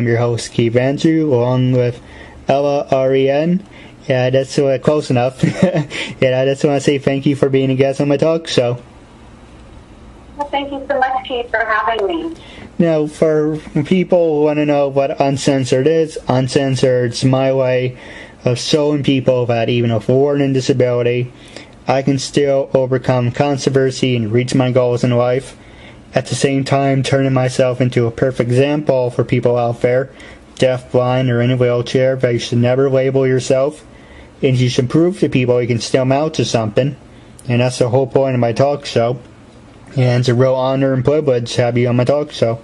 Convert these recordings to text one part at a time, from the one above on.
your host, Keith Andrew, along with Arlienne. Yeah, that's close enough. Yeah, I just want to say thank you for being a guest on my talk show. Well, thank you so much, Keith, for having me. Now, for people who want to know what Uncensored is, Uncensored's my way of showing people that even with a learning disability, I can still overcome controversy and reach my goals in life. At the same time, turning myself into a perfect example for people out there, deaf, blind, or in a wheelchair, that you should never label yourself, and you should prove to people you can still amount to something. And that's the whole point of my talk show. And it's a real honor and privilege to have you on my talk show.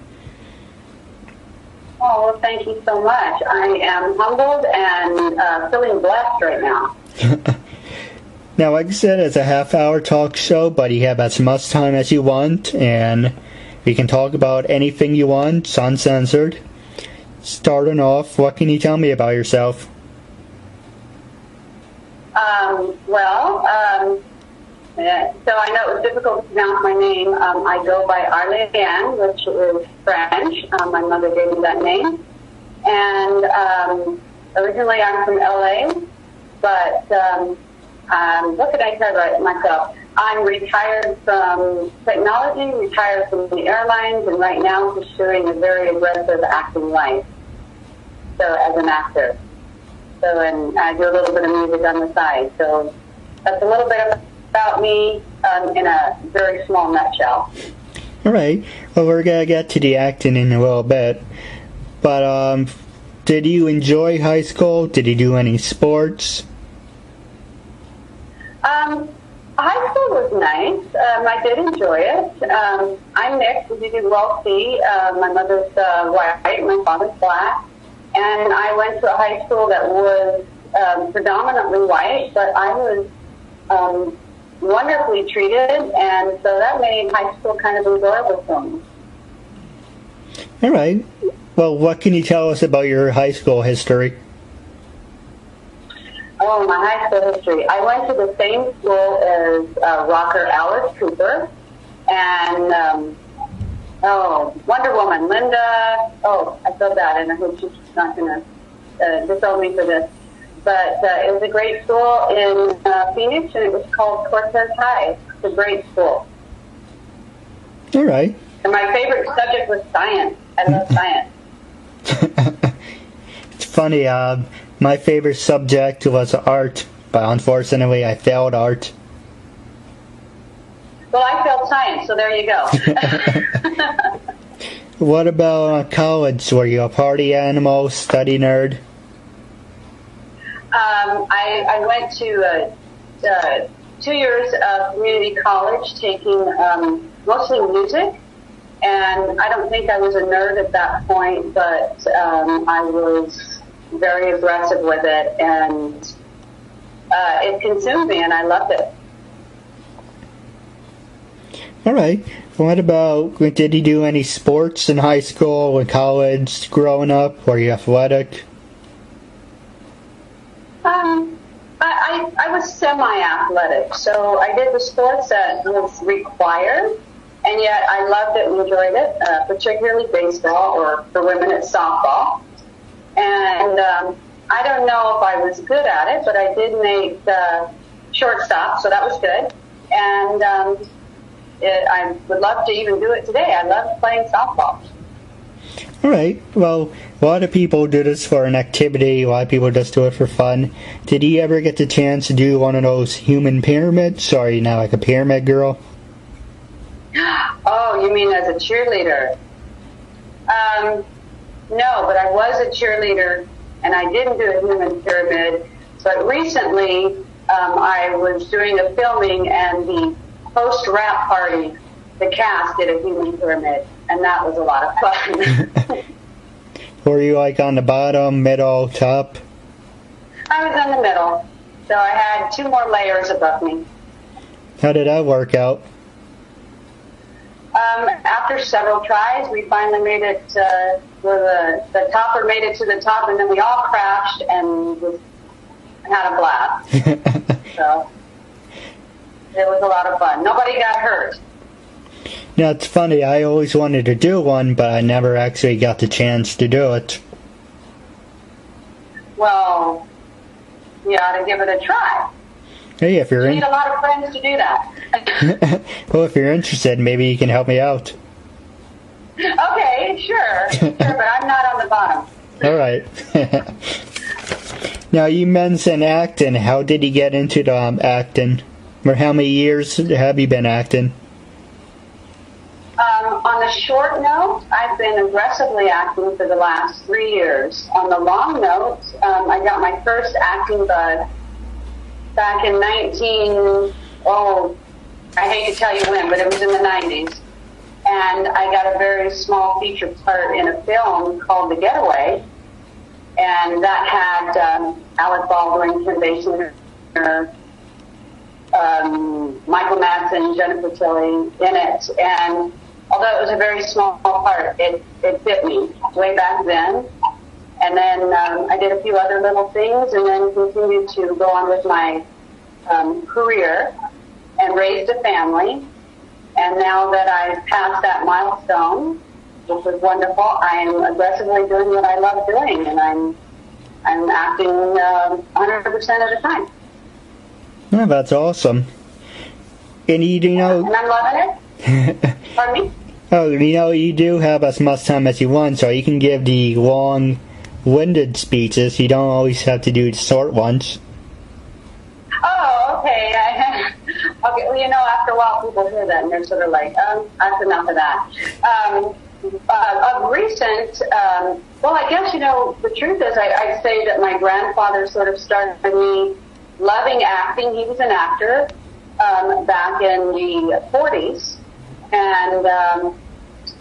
Oh, well, thank you so much. I am humbled and feeling blessed right now. Now, like I said, it's a half-hour talk show, but you have as much time as you want, and you can talk about anything you want. It's uncensored. Starting off, what can you tell me about yourself? So I know it was difficult to pronounce my name. I go by Arlienne, which is French. My mother gave me that name. And originally I'm from LA, but what could I tell about myself? I'm retired from technology, retired from the airlines, and right now pursuing a very aggressive acting life. So as an actor. So, and I do a little bit of music on the side. So that's a little bit about me in a very small nutshell. All right. Well, we're going to get to the acting in a little bit. But did you enjoy high school? Did you do any sports? High school was nice. I did enjoy it. I'm mixed, as you can well see. My mother's white, my father's black. And I went to a high school that was predominantly white, but I was wonderfully treated, and so that made high school kind of enjoyable for me. All right. Well, what can you tell us about your high school history? Oh, my high school history. I went to the same school as rocker Alice Cooper, and Wonder Woman, Linda. Oh, I feel bad, and I hope she's not going to disown me for this. But it was a great school in Phoenix, and it was called Cortez High. It's a great school. All right. And my favorite subject was science. I love science. It's funny. My favorite subject was art, but unfortunately, I failed art. Well, I failed science, so there you go. What about college? Were you a party animal, study nerd? I went to 2 years of community college, taking mostly music, and I don't think I was a nerd at that point, but I was very aggressive with it, and it consumed me, and I loved it. All right. What about, did you do any sports in high school or college growing up? Were you athletic? I was semi-athletic, so I did the sports that was required, and yet I loved it and enjoyed it, particularly baseball, or for women it's softball. And I don't know if I was good at it, but I did make shortstop, so that was good. And I would love to even do it today. I love playing softball. All right. Well, a lot of people do this for an activity. A lot of people just do it for fun. Did you ever get the chance to do one of those human pyramids? Sorry, now like a pyramid girl? Oh, you mean as a cheerleader? No, but I was a cheerleader, and I didn't do a human pyramid. But recently, I was doing a filming, and the post-wrap party, the cast did a human pyramid, and that was a lot of fun. Were you like on the bottom, middle, top? I was in the middle, so I had 2 more layers above me. How did that work out? After several tries, we finally made it where the topper made it to the top, and then we all crashed and had a blast. So it was a lot of fun. Nobody got hurt. Yeah, it's funny. I always wanted to do one, but I never actually got the chance to do it. well, you ought to give it a try. Hey, if you're You need a lot of friends to do that. well, if you're interested, maybe you can help me out. Okay, sure, but I'm not on the bottom. All right. Now, you mentioned acting. How did you get into acting? Or how many years have you been acting? On the short note, I've been aggressively acting for the last 3 years. On the long note, I got my first acting bug back in I hate to tell you when, but it was in the 90s. And I got a very small feature part in a film called The Getaway. And that had Alec Baldwin, Kim Basinger, Michael Madsen, Jennifer Tilly in it. And although it was a very small part, it fit me way back then. And then I did a few other little things and then continued to go on with my career and raised a family. And now that I've passed that milestone, which was wonderful, I am aggressively doing what I love doing, and I'm acting 100% of the time. Yeah, that's awesome. And you know... And I'm loving it. Pardon me? Oh, you do have as much time as you want, so you can give the long-winded speeches. You don't always have to do the short ones. Oh, okay. Okay, well, after a while people hear that and they're sort of like, that's enough of that. Of recent, well, I guess, the truth is I'd say that my grandfather sort of started me loving acting. He was an actor back in the 40s.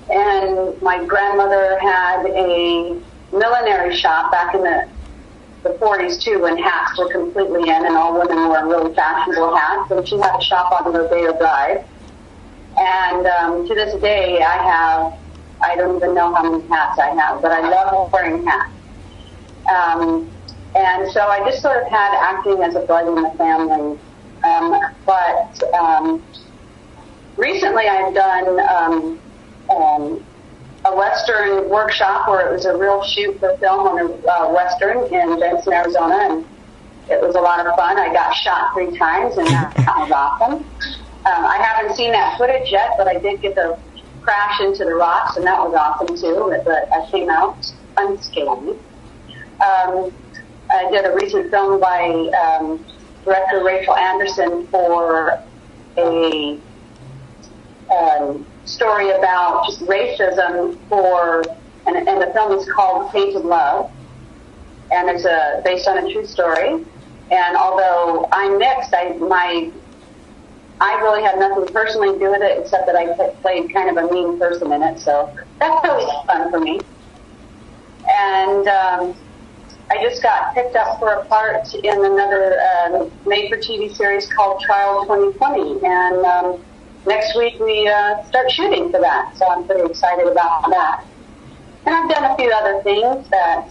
And my grandmother had a millinery shop back in the 40s too, when hats were completely in and all women wore really fashionable hats. And she had a shop on Rodeo Drive. And to this day, I don't even know how many hats I have, but I love wearing hats. And so I just sort of had acting as a bug in the family. But recently I've done a Western workshop where it was a real shoot for film on a Western in Benson, Arizona, and it was a lot of fun. I got shot 3 times, and that was awesome. I haven't seen that footage yet, but I did get to crash into the rocks, and that was awesome too, but I came out unscathed. I did a recent film by director Rachel Anderson for a story about just racism and the film is called Tainted Love, and it's based on a true story. And although I'm mixed, I really had nothing personally to do with it except that I played kind of a mean person in it, so that's always fun for me. And I just got picked up for a part in another made-for-TV series called Trial 2020, and next week we start shooting for that, so I'm pretty excited about that. And I've done a few other things that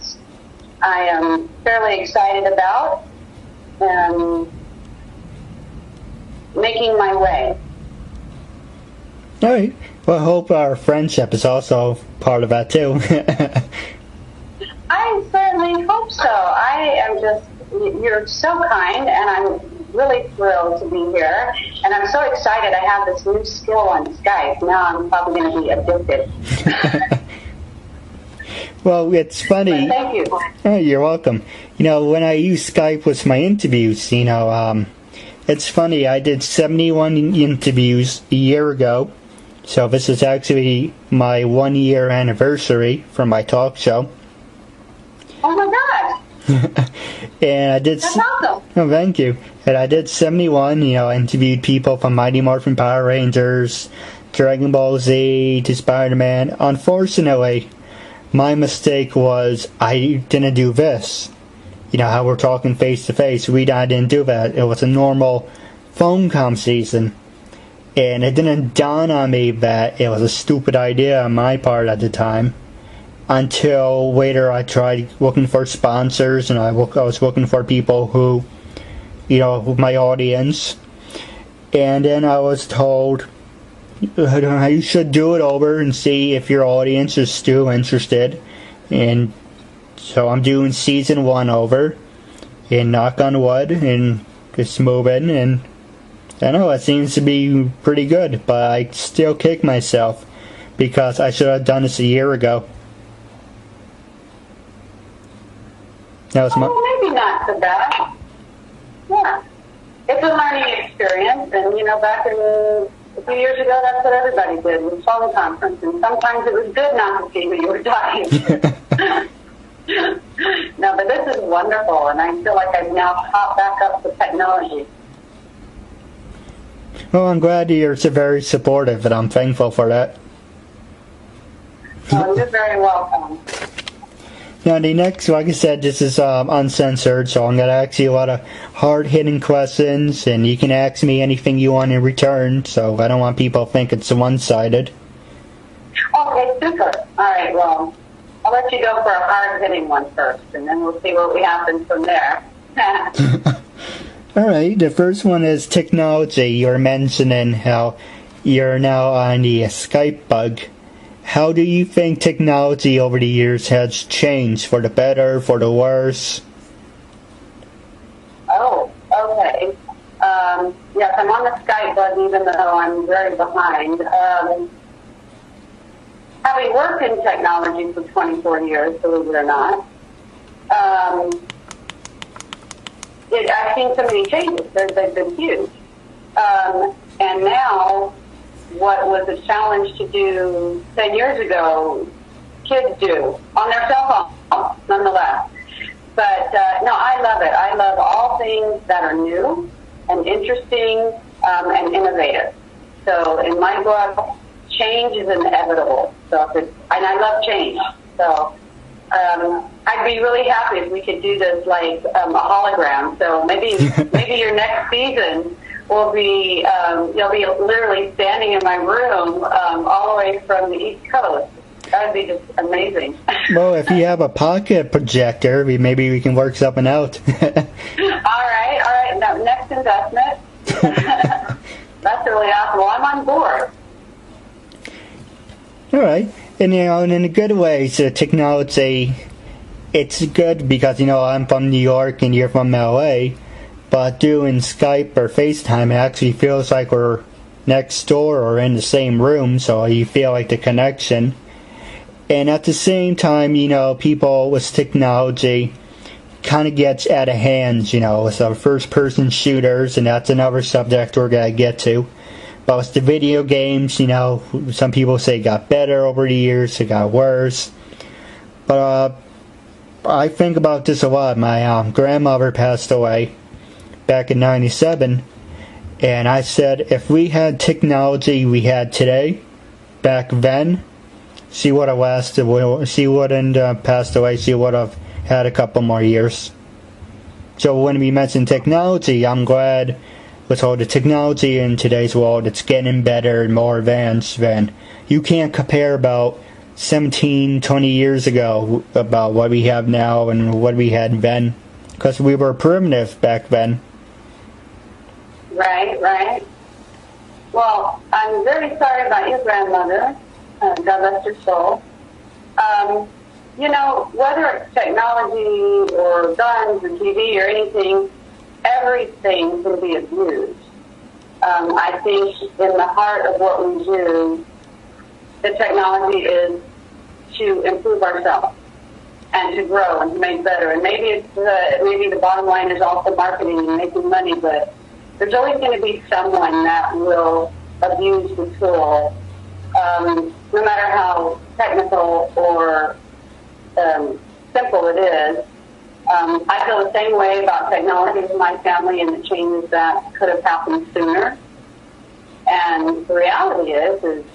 I am fairly excited about and making my way. All right. Well, I hope our friendship is also part of that, too. I certainly hope so. You're so kind, and I'm really thrilled to be here. And I'm so excited I have this new skill on Skype. Now I'm probably going to be addicted. Well, it's funny. But thank you. Oh, you're welcome. When I use Skype with my interviews, it's funny. I did 71 interviews a year ago. So this is actually my 1-year anniversary from my talk show. Oh my God! And I did. That's awesome. Oh, thank you. And I did 71. I interviewed people from Mighty Morphin Power Rangers, Dragon Ball Z, to Spider-Man. Unfortunately, my mistake was I didn't do this. How we're talking face to face. I didn't do that. It was a normal phone conversation. And it didn't dawn on me that it was a stupid idea on my part at the time. Until later I tried looking for sponsors, and I was looking for people who, my audience. And then I was told, you should do it over and see if your audience is still interested. And So I'm doing season 1 over, and knock on wood, and just moving, and I know it seems to be pretty good, but I still kick myself because I should have done this a year ago. That was maybe not so bad. Yeah. It's a learning experience, and, you know, back in a few years ago, that's what everybody did with phone conference, and sometimes it was good not to see who you were talking to. No, but this is wonderful, and I feel like I've now caught back up to technology. Well, I'm glad you're so very supportive, and I'm thankful for that. Oh, you're very welcome. Now, the next, like I said, this is uncensored, so I'm going to ask you a lot of hard-hitting questions, and you can ask me anything you want in return, so I don't want people to think it's one-sided. Okay, super. All right, well, I'll let you go for a hard-hitting one first, and then we'll see what happens from there. All right, the first one is technology. You're mentioning how you're now on the Skype bug. How do you think technology over the years has changed, for the better, for the worse? Oh, okay. Yes, I'm on the Skype bug, even though I'm very behind. Having worked in technology for 24 years, believe it or not, I've seen so many changes. They've been huge. And now, what was a challenge to do 10 years ago, kids do on their cell phones, nonetheless. But no, I love it. I love all things that are new and interesting and innovative. So in my book, change is inevitable. So and I love change. So I'd be really happy if we could do this like a hologram. So maybe your next season will be, you'll be literally standing in my room all the way from the East Coast. That would be just amazing. Well, if you have a pocket projector, maybe we can work something out. All right. Now, next investment. That's really awesome. Well, I'm on board. All right. And, you know, in a good way, so technology, it's good because, you know, I'm from New York and you're from LA. But doing Skype or FaceTime, it actually feels like we're next door or in the same room, so you feel like the connection. And at the same time, you know, people with technology kind of gets out of hand, you know, with our first-person shooters, and that's another subject we're going to get to. But with the video games, you know, some people say it got better over the years, it got worse. But I think about this a lot. My grandmother passed away back in '97, and I said if we had technology we had today back then, she would have lasted. She wouldn't passed away. She would have had a couple more years. So when we mention technology, I'm glad with all the technology in today's world, it's getting better and more advanced. Than you can't compare about 17, 20 years ago about what we have now and what we had then, because we were primitive back then. Right. Well, I'm very sorry about your grandmother. God rest her soul. You know, whether it's technology or guns or TV or anything, everything can be abused. I think in the heart of what we do, the technology is to improve ourselves and to grow and to make better. And maybe the bottom line is also marketing and making money, but there's always going to be someone that will abuse the tool, no matter how technical or simple it is. I feel the same way about technology in my family and the changes that could have happened sooner. And the reality is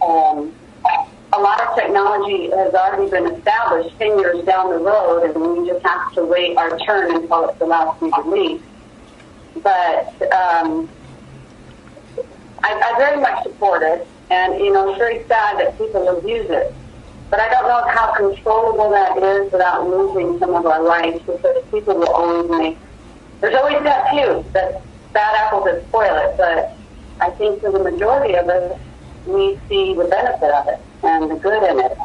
a lot of technology has already been established 10 years down the road, and we just have to wait our turn until it's allowed to be released. But I very much support it, and, you know, it's very sad that people abuse it. But I don't know how controllable that is without losing some of our rights, because people will always there's always that few, that bad apples that spoil it, but I think for the majority of us, we see the benefit of it and the good in it.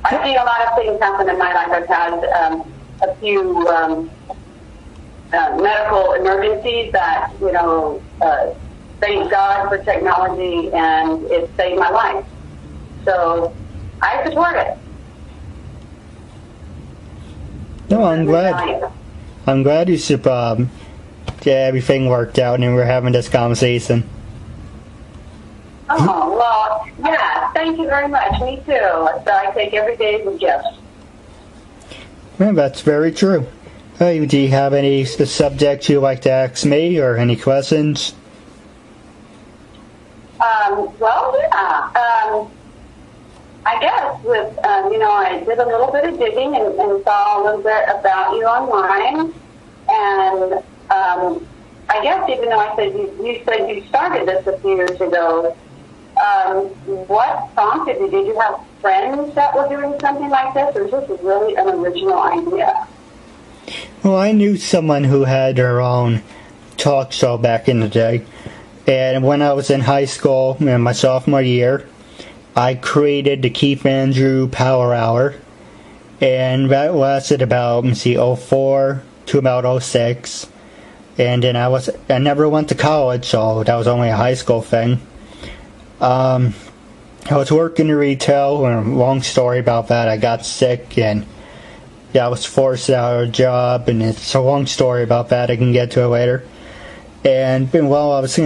I've seen a lot of things happen in my life. I've had a few medical emergencies that, thank God for technology, and it saved my life. So I support it. No, I'm glad. I'm glad you everything worked out and we're having this conversation. Oh, well, yeah, thank you very much. Me too. So I take every day as a gift. Yeah, that's very true. Hey, do you have any subjects you'd like to ask me or any questions? Well, yeah. I guess with, I did a little bit of digging and saw a little bit about you online. And I guess even though I said you said you started this a few years ago, what prompted you? Did you have friends that were doing something like this, or is this really an original idea? Well, I knew someone who had their own talk show back in the day. And when I was in high school, in my sophomore year, I created the Keith Andrew Power Hour. And that lasted about, '04 to about '06. And then I never went to college, so that was only a high school thing. I was working in retail, and long story about that. I got sick, and I was forced out of a job, and it's a long story about that. I can get to it later. And while I was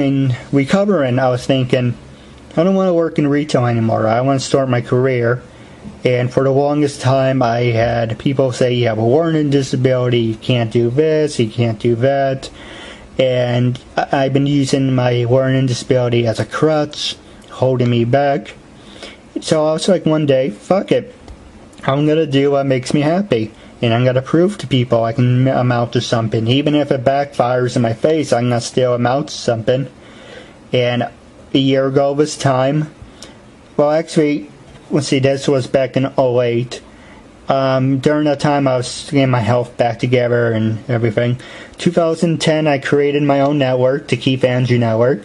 recovering, I was thinking, I don't want to work in retail anymore. I want to start my career. And for the longest time, I had people say, you have a learning disability, you can't do this, you can't do that. And I've been using my learning disability as a crutch, holding me back. So I was like, one day, fuck it. I'm going to do what makes me happy. And I'm going to prove to people I can amount to something. Even if it backfires in my face, I'm going to still amount to something. And a year ago this time, well, actually, let's see, this was back in '08. During that time, I was getting my health back together and everything. 2010, I created my own network, the KeithAndrewNetWork.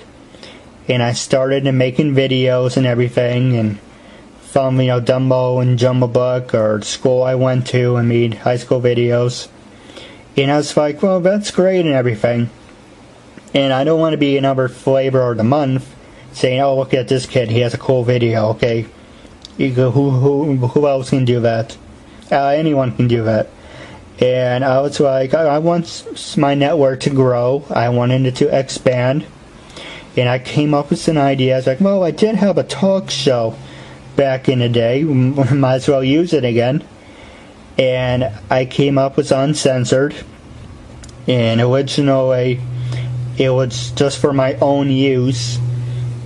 And I started making videos and everything, and from, Dumbo and Jumble Book, or the school I went to and made high school videos. And I was like, well, that's great and everything. And I don't want to be another flavor of the month saying, oh, look at this kid, he has a cool video, okay. Who else can do that? Anyone can do that. And I was like, I want my network to grow. I wanted it to expand. And I came up with some ideas. Like, well, I did have a talk show back in the day. Might as well use it again. And I came up with Uncensored. And originally, it was just for my own use.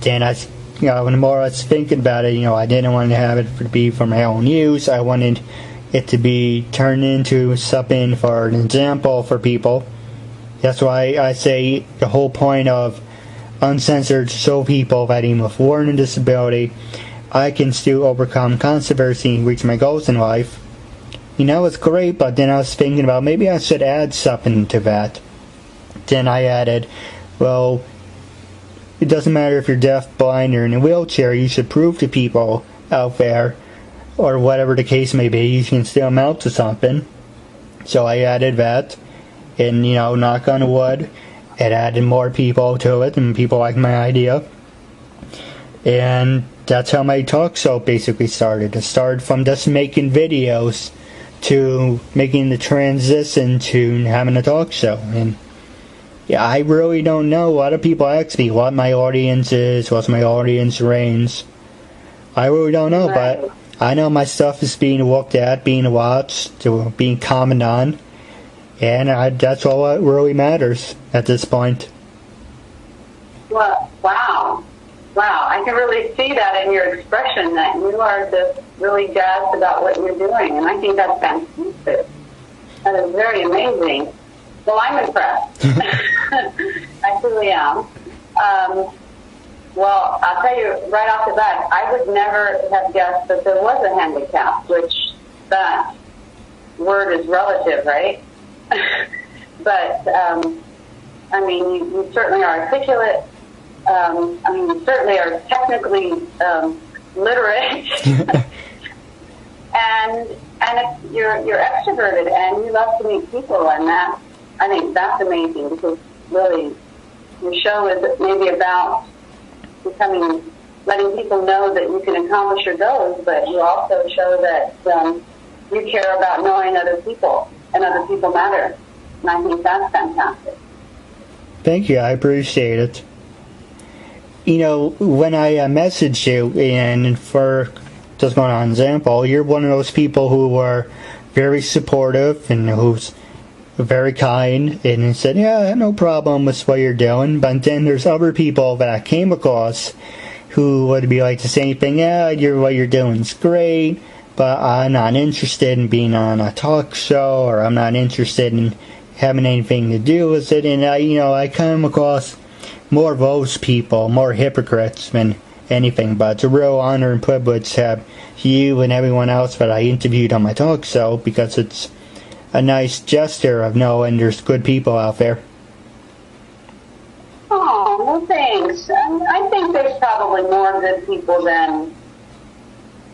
Then when the more I was thinking about it, I didn't want to have it to be for my own use. I wanted it to be turned into something for an example for people. That's why I say the whole point of Uncensored, to show people that even with learning disability, I can still overcome controversy and reach my goals in life. It's great, but then I was thinking about maybe I should add something to that. Then I added, well, it doesn't matter if you're deaf, blind, or in a wheelchair, you should prove to people out there, or whatever the case may be, you can still amount to something. So I added that, and, knock on wood, it added more people to it, and people liked my idea. And that's how my talk show basically started. It started from just making videos to making the transition to having a talk show. And yeah, I really don't know. A lot of people ask me what my audience is, what's my audience range. I really don't know, but I know my stuff is being looked at, being watched, being commented on. And that's all that really matters at this point. Well, wow. I can really see that in your expression, that you are just really jazzed about what you're doing. And I think that's fantastic. That is very amazing. Well, I'm impressed. I truly am. Well, I'll tell you right off the bat, I would never have guessed that there was a handicap, which that word is relative, right? But, you certainly are articulate. You certainly are technically literate. and if you're extroverted and you love to meet people, and that, I think that's amazing, because really your show is maybe about letting people know that you can accomplish your goals, but you also show that you care about knowing other people, and other people matter. And I think that's fantastic. Thank you. I appreciate it. You know, when I messaged you, and for just going on example, you're one of those people who were very supportive and who's very kind, and said, yeah, no problem with what you're doing. But then there's other people that I came across who would be like the same thing. Yeah, what you're doing is great, but I'm not interested in being on a talk show, or I'm not interested in having anything to do with it. And I come across more of those people, more hypocrites than anything. But it's a real honor and privilege to have you and everyone else that I interviewed on my talk show, because it's a nice gesture of knowing there's good people out there. Oh, well, thanks. I think there's probably more good people than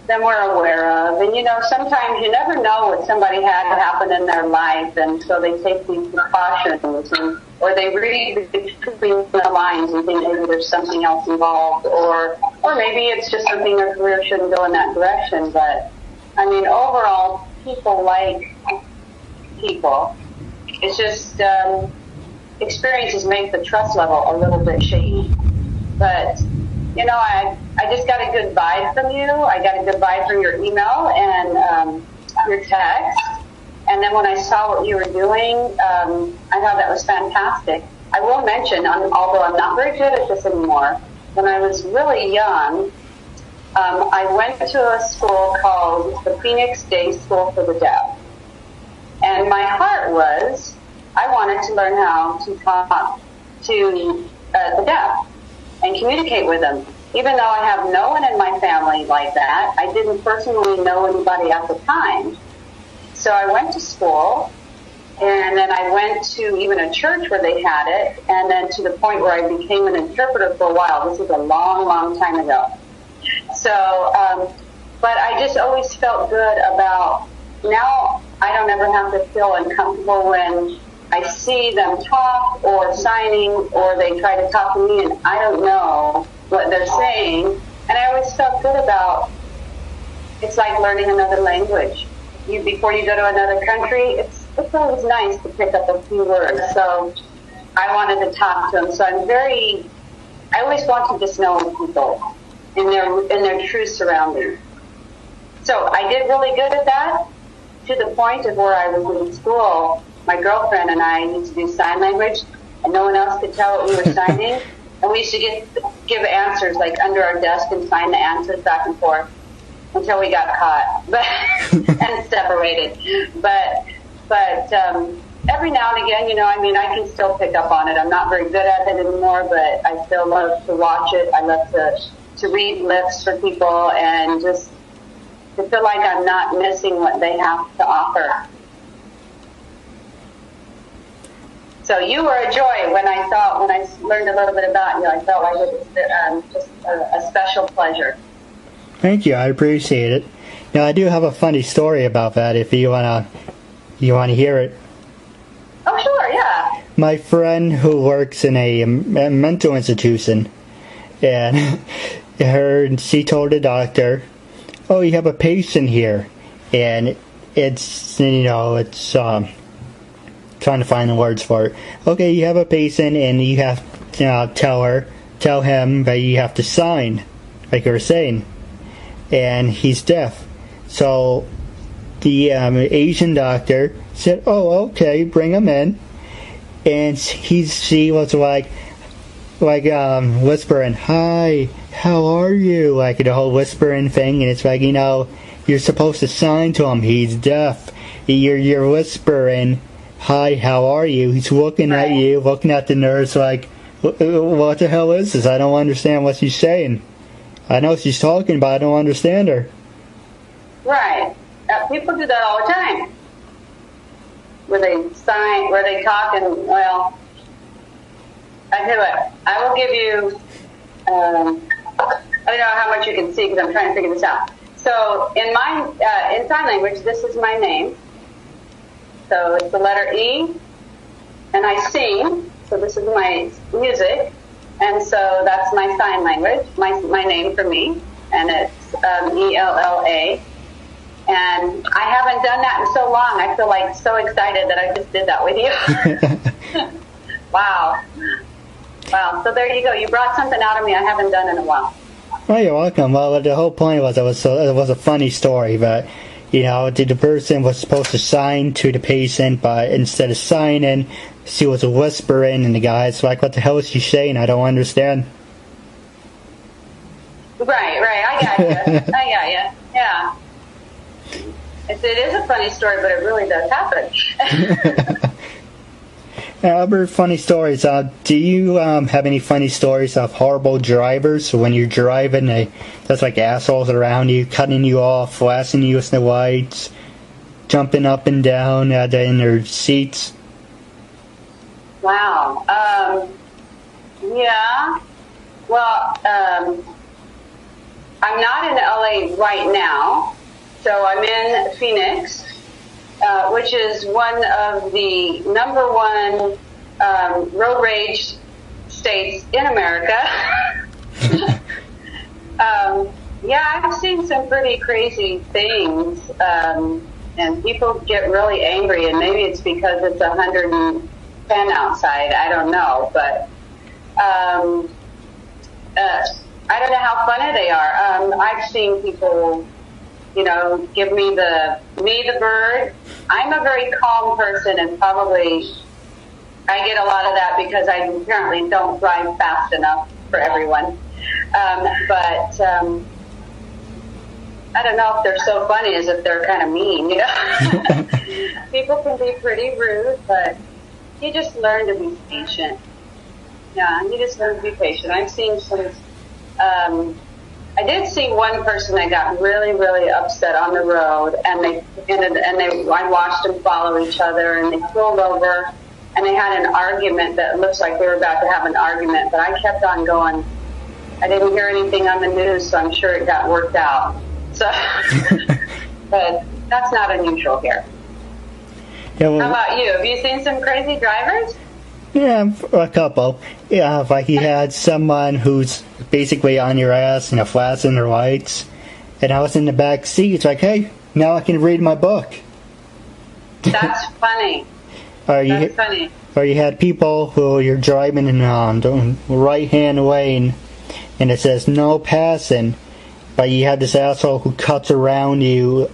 we're aware of. And, sometimes you never know what somebody had happen in their life, and so they take these precautions, or they read between the lines and think maybe there's something else involved, or maybe it's just something their career shouldn't go in that direction. But, I mean, overall, people like people. It's just experiences make the trust level a little bit shaky. But, I just got a good vibe from you. I got a good vibe from your email and your text. And then when I saw what you were doing, I thought that was fantastic. I will mention, although I'm not very good at this anymore, when I was really young, I went to a school called the Phoenix Day School for the Deaf. And my heart was, I wanted to learn how to talk to the deaf and communicate with them. Even though I have no one in my family like that, I didn't personally know anybody at the time. So I went to school, and then I went to even a church where they had it, and then to the point where I became an interpreter for a while. This was a long, long time ago. So, but I just always felt good about, now I don't ever have to feel uncomfortable when I see them talk or signing, or they try to talk to me and I don't know what they're saying. And I always felt good about, it's like learning another language. Before you go to another country, it's always nice to pick up a few words. So I wanted to talk to them. So I always want to just know people in their true surroundings. So I did really good at that, to the point of where I was in school. My girlfriend and I used to do sign language, and no one else could tell what we were signing. And we used to give answers like under our desk and sign the answers back and forth until we got caught, and separated. But every now and again, I can still pick up on it. I'm not very good at it anymore, but I still love to watch it. I love to read lips for people, and just to feel like I'm not missing what they have to offer. So you were a joy when I learned a little bit about you. I felt like it was just a special pleasure. Thank you. I appreciate it. Now, I do have a funny story about that if you wanna hear it. Oh, sure, yeah. My friend who works in a mental institution, and she told the doctor, "Oh, you have a patient here," and it's trying to find the words for it. Okay, you have a patient, and you have to tell him that you have to sign, like you were saying, and he's deaf. So the Asian doctor said, "Oh, okay, bring him in," and she was like whispering, "Hi, how are you?" Like the whole whispering thing, and it's like, you're supposed to sign to him. He's deaf. You're whispering, "Hi, how are you?" He's looking at you, looking at the nurse like, what the hell is this? I don't understand what she's saying. I know she's talking, but I don't understand her. Right. People do that all the time. Where they sign, where they talk, and, well, I tell you what, I will give you, I don't know how much you can see because I'm trying to figure this out. So in in sign language, this is my name. So it's the letter E, and I sing. So this is my music, and so that's my sign language, my name for me, and it's ELLA. And I haven't done that in so long. I feel like so excited that I just did that with you. Wow. So there you go. You brought something out of me I haven't done in a while. Oh, you're welcome. Well, the whole point was it was a funny story, but the person was supposed to sign to the patient, but instead of signing, she was whispering, and the guy's like, "What the hell is she saying? I don't understand." Right. I got you. Yeah. It is a funny story, but it really does happen. Other funny stories. Do you have any funny stories of horrible drivers? So when you're driving, there's like assholes around you, cutting you off, flashing you with the lights, jumping up and down in their seats. Wow. Yeah. Well, I'm not in LA right now, so I'm in Phoenix. Which is one of the #1 road rage states in America. Yeah, I've seen some pretty crazy things, and people get really angry, and maybe it's because it's 110 outside. I don't know, but I don't know how funny they are. I've seen people, give me the bird. I'm a very calm person, and probably I get a lot of that because I apparently don't drive fast enough for everyone. But I don't know if they're so funny as if they're kind of mean, People can be pretty rude, but you just learn to be patient. Yeah, you just learn to be patient. I've seen some... I did see one person that got really, really upset on the road, and I watched them follow each other, and they pulled over, and they had an argument that looks like they were about to have an argument, but I kept on going. I didn't hear anything on the news, so I'm sure it got worked out. So, but that's not unusual here. Yeah, well, how about you? Have you seen some crazy drivers? Yeah, a couple. Yeah, like you had someone who's basically on your ass, flashing their lights, and I was in the back seat. It's like, hey, now I can read my book. That's funny. That's funny. Or you had people who you're driving in the right-hand lane, and it says no passing, but you have this asshole who cuts around you,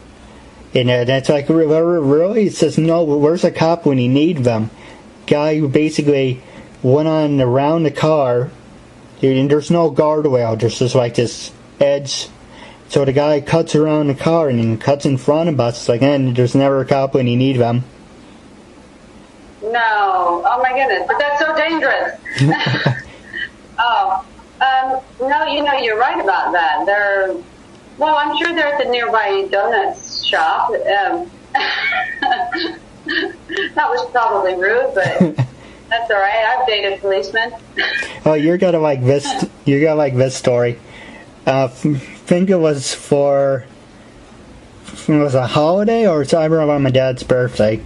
and it's like, really? It says no. Where's a cop when you need them? Guy who basically went on around the car, and there's no guardrail, there's just like this edge. So the guy cuts around the car and then cuts in front of us. It's like, there's never a cop when you need them. No, oh my goodness, but that's so dangerous. No, you're right about that. I'm sure they're at the nearby donuts shop. That was probably rude, but that's all right. I've dated policemen. Oh, you're gonna like this. You're gonna like this story. I think it was a holiday or it's either on my dad's birthday.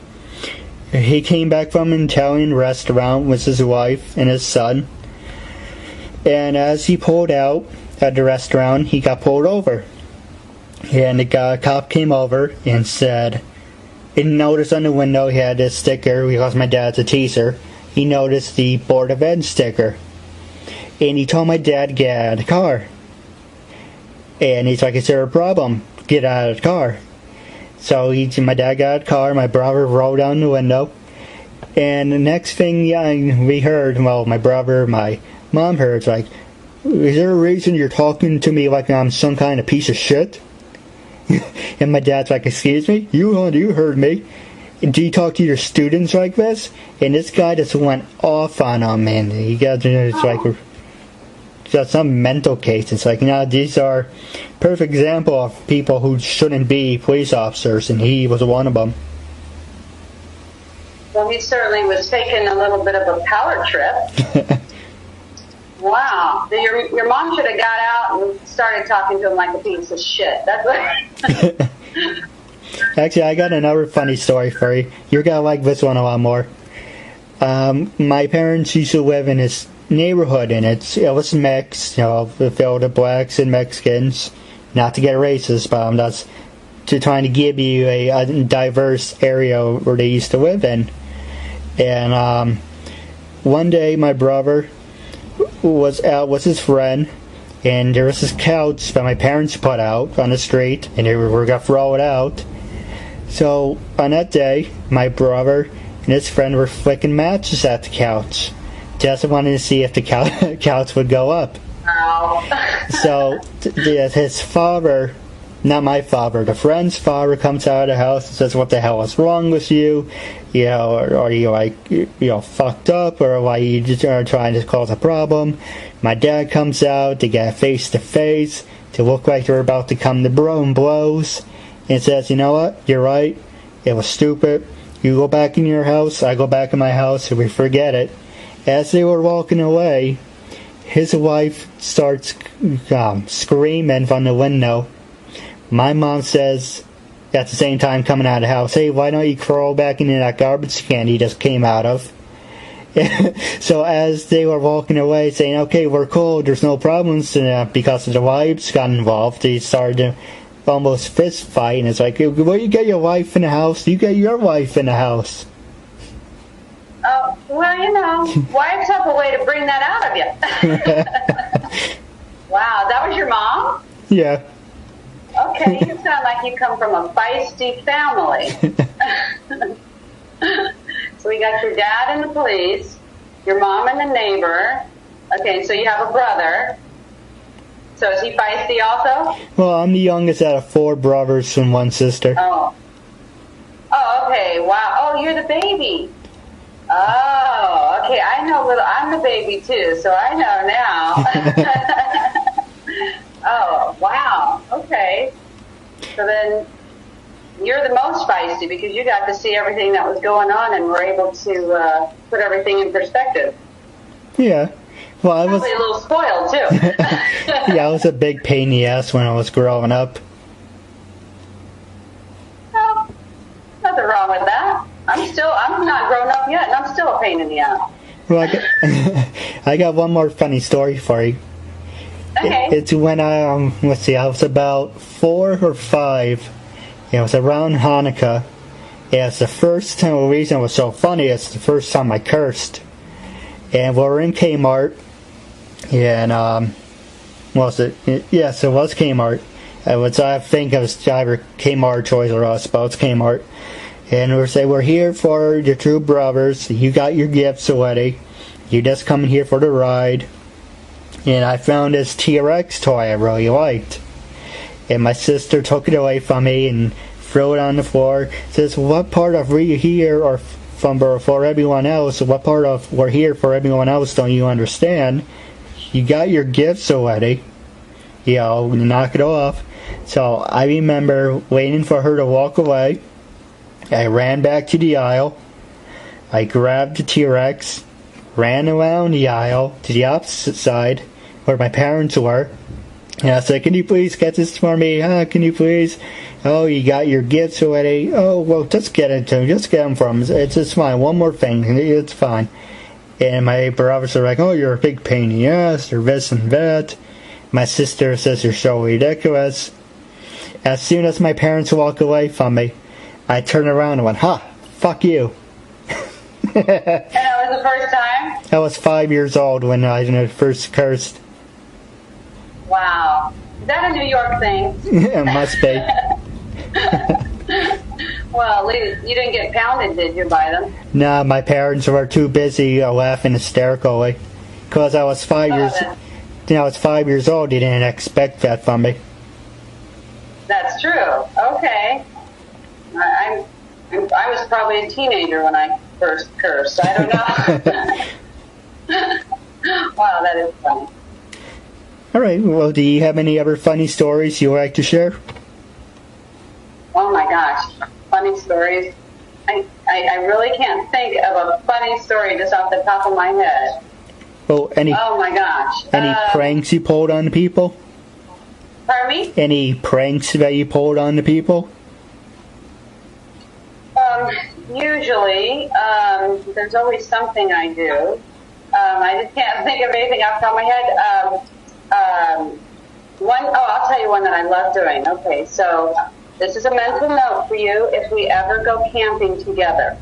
He came back from an Italian restaurant with his wife and his son, and as he pulled out at the restaurant, he got pulled over, and the cop came over and said. And noticed on the window he had this sticker because my dad's a teaser. He noticed the Board of Ed sticker. And he told my dad to get out of the car. And he's like, is there a problem? Get out of the car. So my dad got out of the car, my brother rolled down the window. And the next thing we heard, my brother, my mom heard, it's like, is there a reason you're talking to me like I'm some kind of piece of shit? And my dad's like, excuse me? You heard me. And do you talk to your students like this? And this guy just went off on him, man. He got, some mental case. It's like, these are perfect example of people who shouldn't be police officers, and he was one of them. Well, he certainly was taking a little bit of a power trip. Wow. Your mom should have got out and started talking to him like a piece of shit. That's what. Actually, I got another funny story for you. You're going to like this one a lot more. My parents used to live in this neighborhood, and it was mixed, filled with blacks and Mexicans. Not to get racist, but that's to trying to give you a diverse area where they used to live in. And one day, my brother was out with his friend, and there was this couch that my parents put out on the street, and they were going to throw it out. So on that day, my brother and his friend were flicking matches at the couch, just wanting to see if the couch would go up. Oh. So his father, not my father, the friend's father comes out of the house and says, "What the hell is wrong with you? Are you like, fucked up, or why you just are trying to cause a problem?" My dad comes out to get face to face, to look like they're about to come to blows, and says, "You know what? You're right. It was stupid. You go back in your house, I go back in my house, and we forget it." As they were walking away, his wife starts screaming from the window. My mom says, at the same time coming out of the house, "Hey, why don't you crawl back into that garbage can you just came out of?" So as they were walking away saying, "Okay, we're cool, there's no problems," because of the wives got involved, they started to almost fist fight, and it's like, "Well, you get your wife in the house, you get your wife in the house." Oh, well, wives have a way to bring that out of you. Wow, that was your mom? Yeah. Okay, you sound like you come from a feisty family. So we got your dad and the police, your mom and the neighbor. Okay, so you have a brother. So is he feisty also? Well, I'm the youngest out of 4 brothers and 1 sister. Oh. Oh, okay, wow. Oh, you're the baby. Oh, okay, I know. I'm the baby too, so I know now. Oh, wow. Okay. So then you're the most feisty because you got to see everything that was going on and were able to put everything in perspective. Yeah. Well, I was probably a little spoiled too. Yeah, I was a big pain in the ass when I was growing up. Well, nothing wrong with that. I'm not grown up yet, and I'm still a pain in the ass. Well, I got one more funny story for you. Okay. It's when I was about 4 or 5. It was around Hanukkah. It's the first time. The reason it was so funny is the first time I cursed. And we were in Kmart, and was it? Yes, it was Kmart. I think it was either Kmart or Toys R Us, but it's Kmart. And we say, "We're here for your 2 brothers. You got your gifts already. You just coming here for the ride." And I found this T-Rex toy I really liked. And my sister took it away from me and threw it on the floor. Says, "What part of we're here or for everyone else, what part of we're here for everyone else don't you understand? You got your gifts already. Knock it off." So I remember waiting for her to walk away. I ran back to the aisle. I grabbed the T-Rex, ran around the aisle to the opposite side where my parents were. And I said, "Can you please get this for me? Can you please? Oh, you got your gifts already? Oh, well, just get it to him. Just get them from him. It's fine. One more thing. It's fine." And my brothers are like, "Oh, you're a big pain in the ass," or this and that. My sister says, "You're so ridiculous." As soon as my parents walk away from me, I turned around and went, fuck you. And that was the first time? I was 5 years old when I first cursed. Wow. Is that a New York thing? It must be. Well, you didn't get pounded, did you, by them? Nah, my parents were too busy laughing hysterically. Because I was 5 years... I was 5 years old, they didn't expect that from me. That's true. Okay. I was probably a teenager when I first cursed. I don't know. Wow, that is funny. All right. Well, do you have any other funny stories you would like to share? Oh my gosh, funny stories. I really can't think of a funny story just off the top of my head. Well, Oh my gosh. Any pranks you pulled on people? Pardon me? Any pranks that you pulled on the people? Usually, there's always something I do. I just can't think of anything off the top of my head. I'll tell you one that I love doing. Okay, so this is a mental note for you. If we ever go camping together,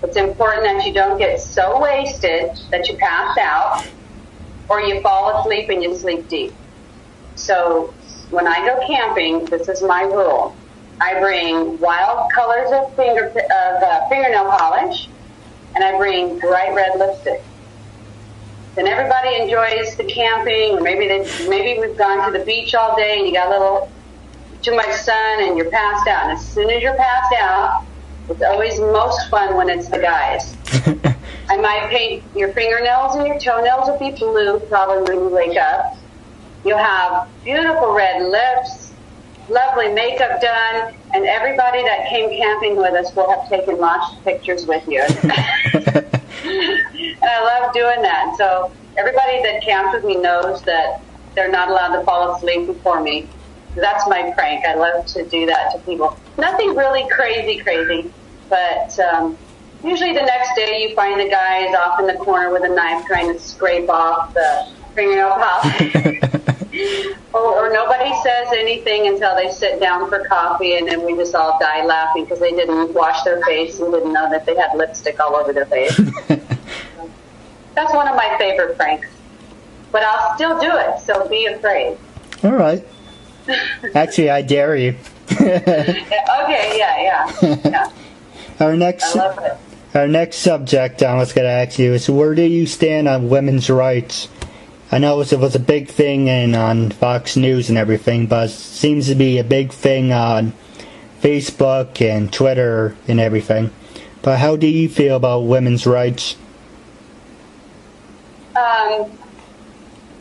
it's important that you don't get so wasted that you pass out or you fall asleep and you sleep deep. So when I go camping, this is my rule. I bring wild colors of fingernail polish, and I bring bright red lipstick. And everybody enjoys the camping, or maybe we've gone to the beach all day and you got a little too much sun and you're passed out. And as soon as you're passed out, it's always most fun when it's the guys. I might paint your fingernails and your toenails will be blue probably when you wake up. You'll have beautiful red lips, lovely makeup done, and everybody that came camping with us will have taken lots of pictures with you. And I love doing that. So everybody that camps with me knows that they're not allowed to fall asleep before me. That's my prank. I love to do that to people. Nothing really crazy, but usually the next day you find the guys off in the corner with a knife trying to scrape off the fingernail polish. Or nobody says anything until they sit down for coffee, and then we just all die laughing because they didn't wash their face and didn't know that they had lipstick all over their face. That's one of my favorite pranks. But I'll still do it, so be afraid. All right. Actually, I dare you. Okay, yeah. Our next subject I was going to ask you is, where do you stand on women's rights? I know it was a big thing on Fox News and everything, but it seems to be a big thing on Facebook and Twitter and everything. But how do you feel about women's rights?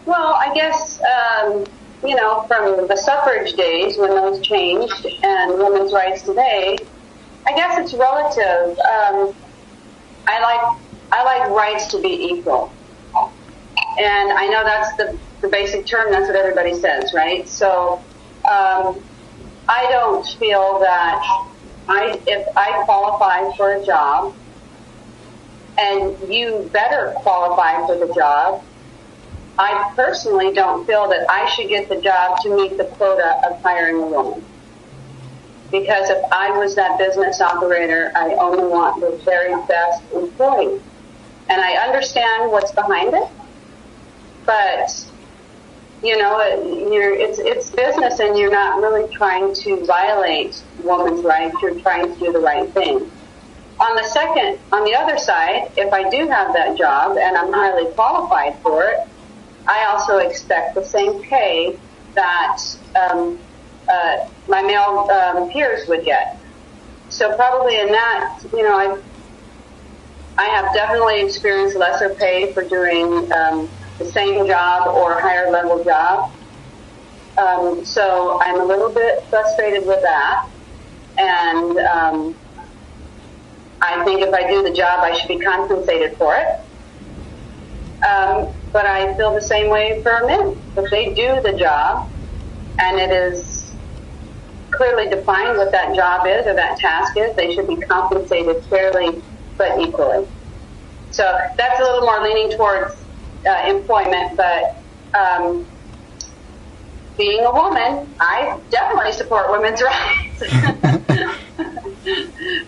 Well, I guess, from the suffrage days when those changed and women's rights today, I guess it's relative. I like rights to be equal. And I know that's the basic term, that's what everybody says, right? So I don't feel that if I qualify for a job, and you better qualify for the job, I personally don't feel that I should get the job to meet the quota of hiring a woman. Because if I was that business operator, I only want the very best employee. And I understand what's behind it. But, it's business, and you're not really trying to violate women's rights. You're trying to do the right thing. On the other side, if I do have that job and I'm highly qualified for it, I also expect the same pay that my male peers would get. So probably in that, I have definitely experienced lesser pay for doing the same job or higher level job. So I'm a little bit frustrated with that. And I think if I do the job, I should be compensated for it. But I feel the same way for men. If they do the job and it is clearly defined what that job is or that task is, they should be compensated fairly but equally. So that's a little more leaning towards employment, but being a woman, I definitely support women's rights.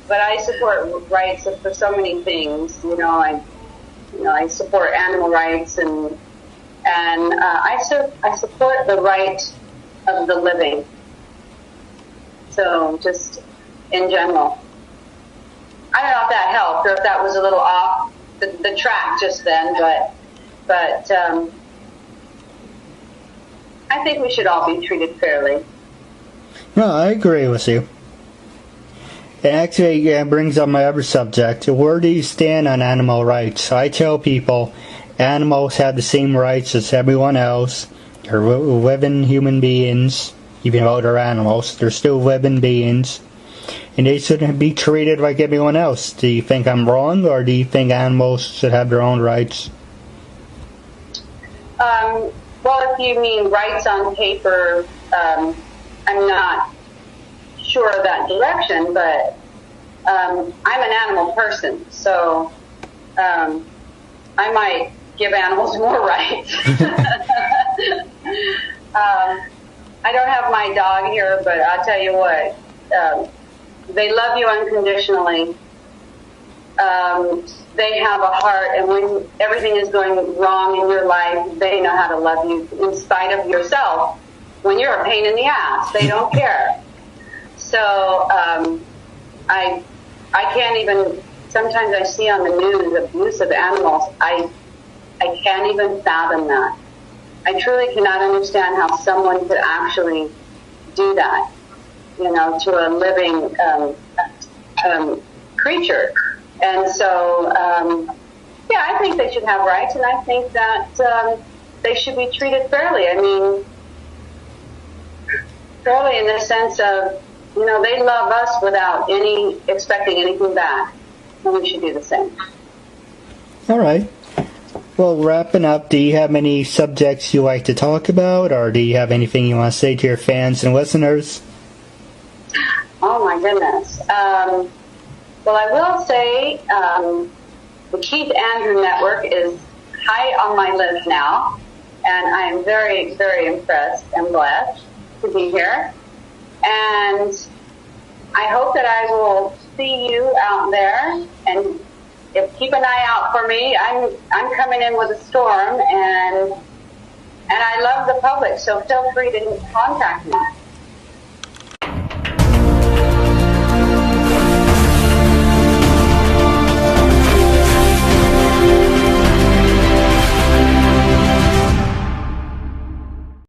But I support rights for so many things. I support animal rights, and I support the right of the living. So just in general, I don't know if that helped or if that was a little off the track just then, but I think we should all be treated fairly. No, I agree with you. It actually brings up my other subject. Where do you stand on animal rights? I tell people animals have the same rights as everyone else. They're living human beings, even though they're animals. They're still living beings, and they shouldn't be treated like everyone else. Do you think I'm wrong, or do you think animals should have their own rights? Well, Well, if you mean rights on paper, I'm not sure of that direction, but I'm an animal person, so I might give animals more rights. I don't have my dog here, but I'll tell you what, they love you unconditionally. They have a heart, and when everything is going wrong in your life, they know how to love you in spite of yourself. When you're a pain in the ass, they don't care. So I can't even, sometimes I see on the news abuse of animals. I can't even fathom that. I truly cannot understand how someone could actually do that, you know, to a living creature. And so, yeah, I think they should have rights, and I think that they should be treated fairly. I mean, fairly in the sense of, you know, they love us without expecting anything back, and we should do the same. All right. Well, wrapping up, do you have any subjects you like to talk about, or do you have anything you want to say to your fans and listeners? Oh, my goodness. Well, I will say the Keith Andrew Network is high on my list now, and I am very, very impressed and blessed to be here. And I hope that I will see you out there, and keep an eye out for me. I'm coming in with a storm, and I love the public, so feel free to contact me.